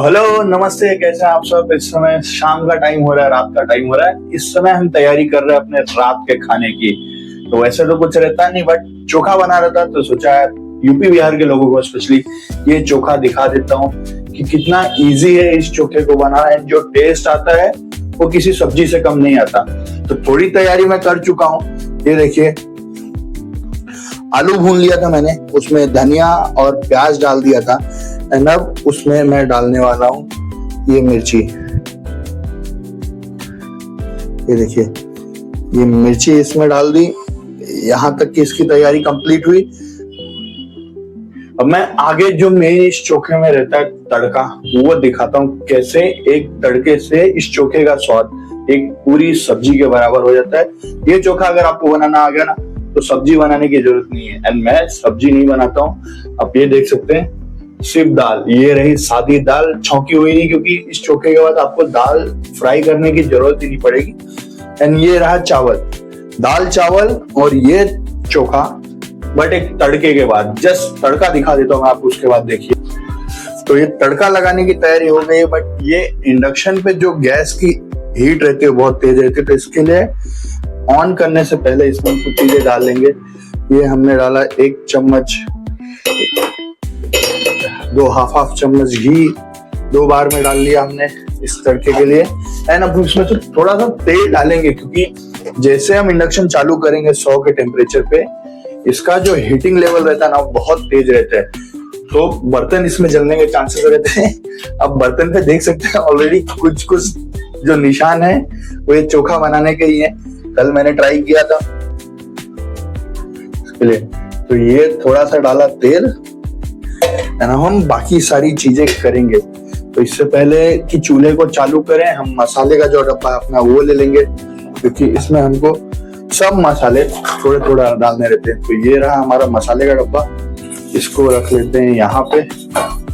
तो हेलो नमस्ते, कैसे हैं आप सब। इस समय शाम का टाइम हो रहा है, रात का टाइम हो रहा है। इस समय हम तैयारी कर रहे हैं अपने रात के खाने की। तो वैसे तो कुछ रहता नहीं, बट चोखा बना रहा था तो सोचा है यूपी बिहार के लोगों को स्पेशली ये चोखा दिखा देता हूँ कि कितना इजी है इस चोखे को बनाना है। जो टेस्ट आता है वो किसी सब्जी से कम नहीं आता। तो थोड़ी तैयारी मैं कर चुका हूँ। ये देखिए, आलू भून लिया था मैंने, उसमें धनिया और प्याज डाल दिया था। एंड अब उसमें मैं डालने वाला हूँ ये मिर्ची। ये देखिए, ये मिर्ची इसमें डाल दी। यहाँ तक कि इसकी तैयारी कंप्लीट हुई। अब मैं आगे जो मेन इस चोखे में रहता है तड़का, वो दिखाता हूँ कैसे एक तड़के से इस चोखे का स्वाद एक पूरी सब्जी के बराबर हो जाता है। ये चोखा अगर आपको बनाना आ गया ना तो सब्जी बनाने की जरूरत नहीं है। एंड मैं सब्जी नहीं बनाता हूँ। आप ये देख सकते हैं, सिर्फ दाल। ये रही सादी दाल, छौंकी हुई नहीं, क्योंकि इस चोखे के बाद आपको दाल फ्राई करने की जरूरत ही नहीं पड़ेगी। एंड ये रहा चावल, दाल चावल और ये चोखा, बट एक तड़के के बाद। जस्ट तड़का दिखा देता हूँ मैं आपको, उसके बाद देखिए। तो ये तड़का लगाने की तैयारी हो गई है, बट ये इंडक्शन पे जो गैस की हीट रहती है बहुत तेज रहती है, तो इसके लिए ऑन करने से पहले इसमें कुछ चीजें डाल लेंगे। ये हमने डाला 1 चम्मच, 2 हाफ चम्मच घी 2 बार में डाल लिया हमने इस तड़के के लिए। एंड अब इसमें तो थोड़ा सा तेल डालेंगे, क्योंकि जैसे हम इंडक्शन चालू करेंगे 100 के टेम्परेचर पे, इसका जो हीटिंग लेवल रहता है ना बहुत तेज रहता है, तो बर्तन इसमें जलने के चांसेस रहते हैं। अब बर्तन पे देख सकते हैं ऑलरेडी कुछ कुछ जो निशान है वो ये चोखा बनाने के ही है। कल मैंने ट्राई किया था इसके लिए। तो ये थोड़ा सा डाला तेल, हम बाकी सारी चीजें करेंगे। तो इससे पहले कि चूल्हे को चालू करें, हम मसाले का जो डब्बा है अपना वो ले लेंगे, क्योंकि इसमें हमको सब मसाले थोड़े थोड़ा डालने रहते हैं। तो ये रहा हमारा मसाले का डब्बा। इसको रख लेते हैं यहाँ पे,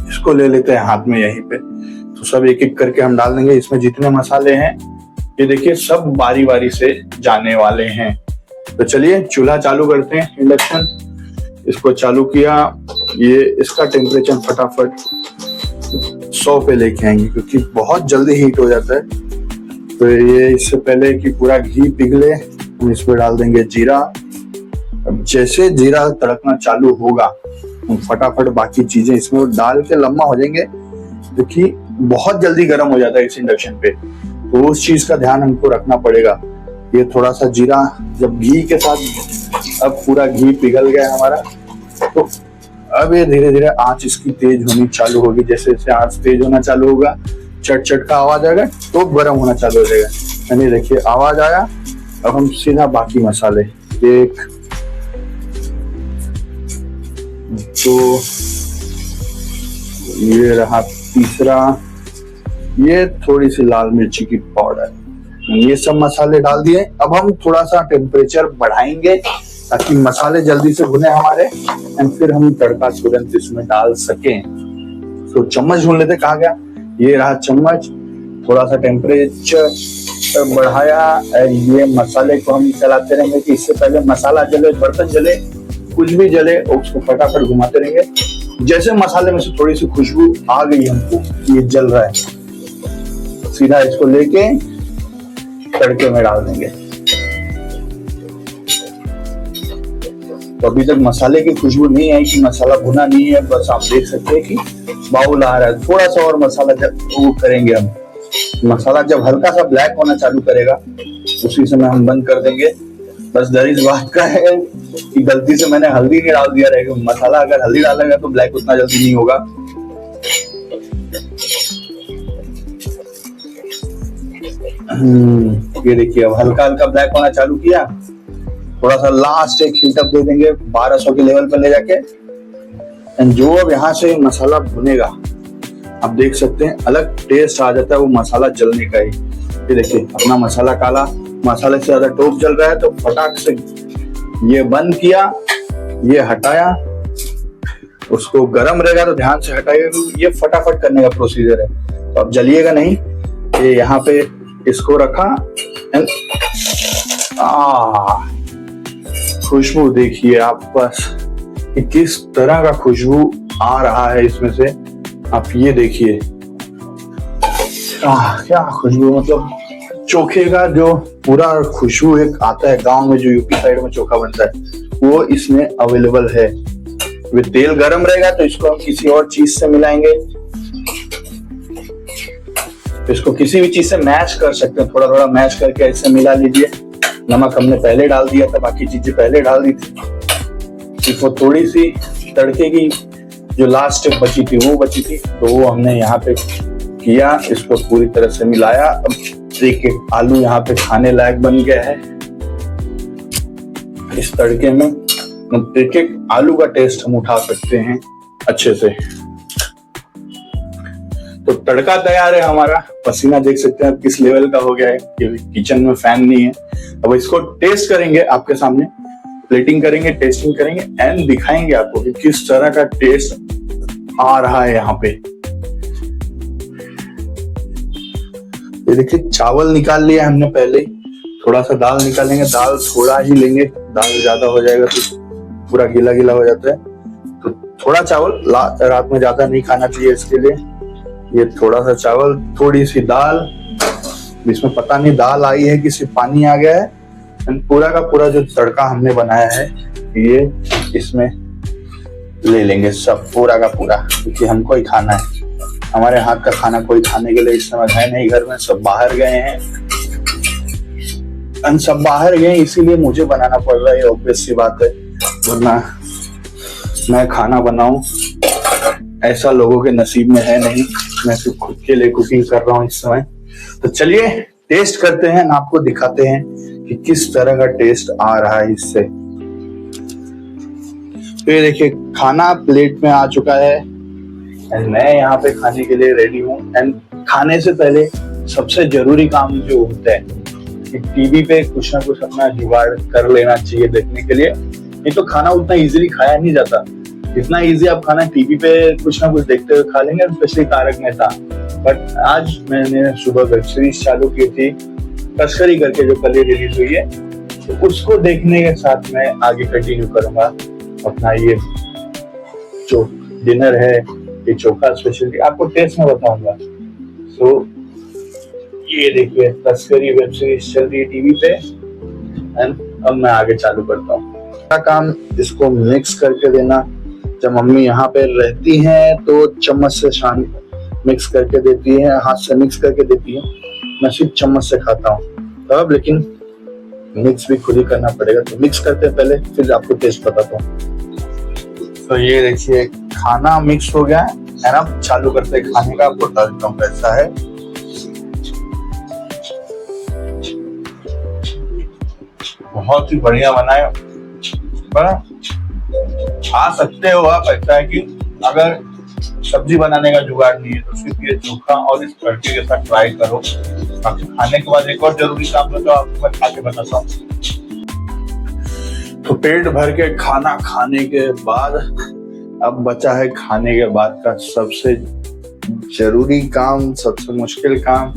इसको ले लेते हैं हाथ में यहीं पे। तो सब एक एक करके हम डाल देंगे। इसमें जितने मसाले हैं ये देखिए सब बारी बारी से जाने वाले हैं। तो चलिए चूल्हा चालू करते हैं, इंडक्शन। इसको चालू किया, ये इसका टेम्परेचर फटाफट 100 पे लेके आएंगे, क्योंकि बहुत जल्दी हीट हो जाता है। तो ये इससे पहले कि पूरा घी पिघले हम इस पे डाल देंगे जीरा। अब जैसे जीरा तड़कना चालू होगा हम फटाफट बाकी चीजें इसमें डाल के लम्बा हो जाएंगे, क्योंकि बहुत जल्दी गर्म हो जाता है इस इंडक्शन पे। तो उस चीज का ध्यान हमको रखना पड़ेगा। ये थोड़ा सा जीरा जब घी के साथ, अब पूरा घी पिघल गया हमारा, तो अब ये धीरे धीरे आंच इसकी तेज होनी चालू होगी। जैसे जैसे आंच तेज होना चालू होगा, चट चट का आवाज आएगा तो गर्म होना चालू हो जाएगा। यानी देखिए आवाज आया। अब हम सीधा बाकी मसाले, 1 2, ये रहा तीसरा, ये थोड़ी सी लाल मिर्ची की पाउडर, ये सब मसाले डाल दिए। अब हम थोड़ा सा टेम्परेचर बढ़ाएंगे ताकि मसाले जल्दी से भुने हमारे, एंड फिर हम तड़का तुरंत इसमें डाल सकें। तो चम्मच ढूंढ लेते, कहाँ गया, ये रहा चम्मच। थोड़ा सा टेम्परेचर बढ़ाया। ये मसाले को हम चलाते रहेंगे कि इससे पहले मसाला जले, बर्तन जले, कुछ भी जले, उसको फटाफट घुमाते रहेंगे। जैसे मसाले में से थोड़ी सी खुशबू आ गई हमको कि ये जल रहा है, सीधा इसको लेके तड़के में डाल देंगे। तो अभी तक मसाले की खुशबू नहीं आई कि मसाला भुना नहीं है, बस आप देख सकते हैं कि बाउल आ रहा है। थोड़ा सा और मसाला जब वो करेंगे हम, मसाला जब हल्का सा ब्लैक होना चालू करेगा उसी समय हम बंद कर देंगे। बस डर इस बात का है कि गलती से मैंने हल्दी नहीं डाल दिया रहेगा। मसाला अगर हल्दी डालेगा तो ब्लैक उतना जल्दी नहीं होगा। ये देखिए अब हल्का हल्का ब्लैक होना चालू किया। थोड़ा सा लास्ट एक हीट अप दे देंगे 1200 के लेवल पर ले जाके। एंड जो अब यहाँ से मसाला भुनेगा, आप देख सकते हैं अलग टेस्ट आ जाता है वो मसाला जलने का ही। ये देखिए अपना मसाला काला, मसाले से ज्यादा टॉप जल रहा है, तो फटाक से ये बंद किया, ये हटाया। उसको गर्म रहेगा तो ध्यान से हटाइएगा, ये फटाफट करने का प्रोसीजर है। तो अब जलिएगा नहीं। ये यहाँ पे इसको रखा। खुशबू देखिए आप बस कि किस तरह का खुशबू आ रहा है इसमें से। आप ये देखिए क्या खुशबू, मतलब चोखे का जो पूरा खुशबू एक आता है गांव में, जो यूपी साइड में चोखा बनता है, वो इसमें अवेलेबल है। वे तेल गरम रहेगा तो इसको हम किसी और चीज से मिलाएंगे, तो इसको किसी भी चीज से मैश कर सकते हैं। थोड़ा थोड़ा मैश करके ऐसे मिला लीजिए। नमक हमने पहले डाल दिया था, बाकी चीजें पहले डाल दी थी। सिर्फ वो थोड़ी सी तड़के की जो लास्ट स्टेप बची थी वो बची थी, तो वो हमने यहाँ पे किया, इसको पूरी तरह से मिलाया। अब एक एक आलू यहाँ पे खाने लायक बन गया है। इस तड़के में एक एक आलू का टेस्ट हम उठा सकते हैं अच्छे से। तो तड़का तैयार है हमारा। पसीना देख सकते हैं किस लेवल का हो गया है, किचन में फैन नहीं है। अब इसको टेस्ट करेंगे आपके सामने, प्लेटिंग करेंगे, टेस्टिंग करेंगे एंड दिखाएंगे आपको कि किस तरह का टेस्ट आ रहा है यहाँ पे। ये देखिए चावल निकाल लिया हमने पहले, थोड़ा सा दाल निकालेंगे। दाल थोड़ा ही लेंगे, दाल ज्यादा हो जाएगा तो पूरा गीला गीला हो जाता है। तो थोड़ा चावल, रात में ज्यादा नहीं खाना चाहिए, इसके लिए ये थोड़ा सा चावल, थोड़ी सी दाल। इसमें पता नहीं दाल आई है कि सिर्फ पानी आ गया है। पूरा का पूरा जो तड़का हमने बनाया है ये इसमें ले लेंगे सब, पूरा का पूरा, क्योंकि हमको ही खाना है। हमारे हाथ का खाना कोई खाने के लिए इस समय है नहीं घर में, सब बाहर गए हैं। सब बाहर गए इसीलिए मुझे बनाना पड़ रहा है, ऑब्वियस सी बात है, वरना मैं खाना बनाऊं ऐसा लोगों के नसीब में है नहीं। मैं सिर्फ खुद के लिए कुकिंग कर रहा हूँ इस समय। तो चलिए टेस्ट करते हैं, आपको दिखाते हैं कि किस तरह का टेस्ट आ रहा है इससे। तो ये देखिए खाना प्लेट में आ चुका है एंड मैं यहाँ पे खाने के लिए रेडी हूँ। एंड खाने से पहले सबसे जरूरी काम जो होता है कि टीवी पे कुछ ना कुछ अपना जुगाड़ कर लेना चाहिए देखने के लिए। नहीं तो खाना उतना इजीली खाया नहीं जाता। इतना इजी आप खाना टीवी पे कुछ ना कुछ देखते हुए खा लेंगे, स्पेशली तारक मेहता। बट आज मैंने सुबह वेब सीरीज चालू की थी तस्करी करके, जो कल रिलीज हुई है, तो उसको देखने के साथ मैं आगे कंटिन्यू करूंगा अपना ये जो डिनर है, ये चोखा स्पेशली आपको टेस्ट में बताऊंगा। सो ये देखिए तस्करी वेब सीरीज चल रही है टीवी पे एंड अब मैं आगे चालू करता हूँ। काम इसको मिक्स करके देना। जब मम्मी यहाँ पे रहती हैं तो चम्मच से शान मिक्स करके देती है, हाथ से मिक्स करके देती है। मैं सिर्फ चम्मच से खाता हूँ तब, लेकिन मिक्स भी खुद ही करना पड़ेगा। तो मिक्स करते हैं पहले, फिर आपको टेस्ट बताता हूँ। तो ये देखिए खाना मिक्स हो गया है ना। चालू करते हैं खाने का, आपको बता देता हूँ कैसा है। बहुत ही बढ़िया बना है। पर खा सकते हो आप, ऐसा है कि अगर सब्जी बनाने का जुगाड़ नहीं है तो सिर्फ ये चोखा और इस तड़के के साथ ट्राई करो। बाकी खाने के बाद एक और जरूरी काम है तो आपको मैं खा के बताता हूँ। तो पेट भर के खाना खाने के बाद अब बचा है खाने के बाद का सबसे जरूरी काम, सबसे मुश्किल काम।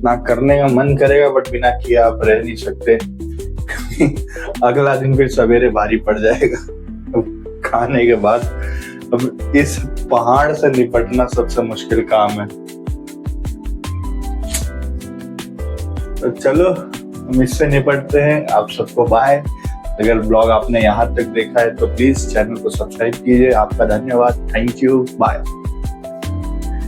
ना करने का मन करेगा बट बिना किए आप रह नहीं सकते। अगला दिन फिर सवेरे भारी पड़ जाएगा। खाने के बाद अब इस पहाड़ से निपटना सबसे मुश्किल काम है। तो चलो हम इससे निपटते हैं। आप सबको बाय। अगर ब्लॉग आपने यहाँ तक देखा है तो प्लीज चैनल को सब्सक्राइब कीजिए। आपका धन्यवाद। Thank you. बाय।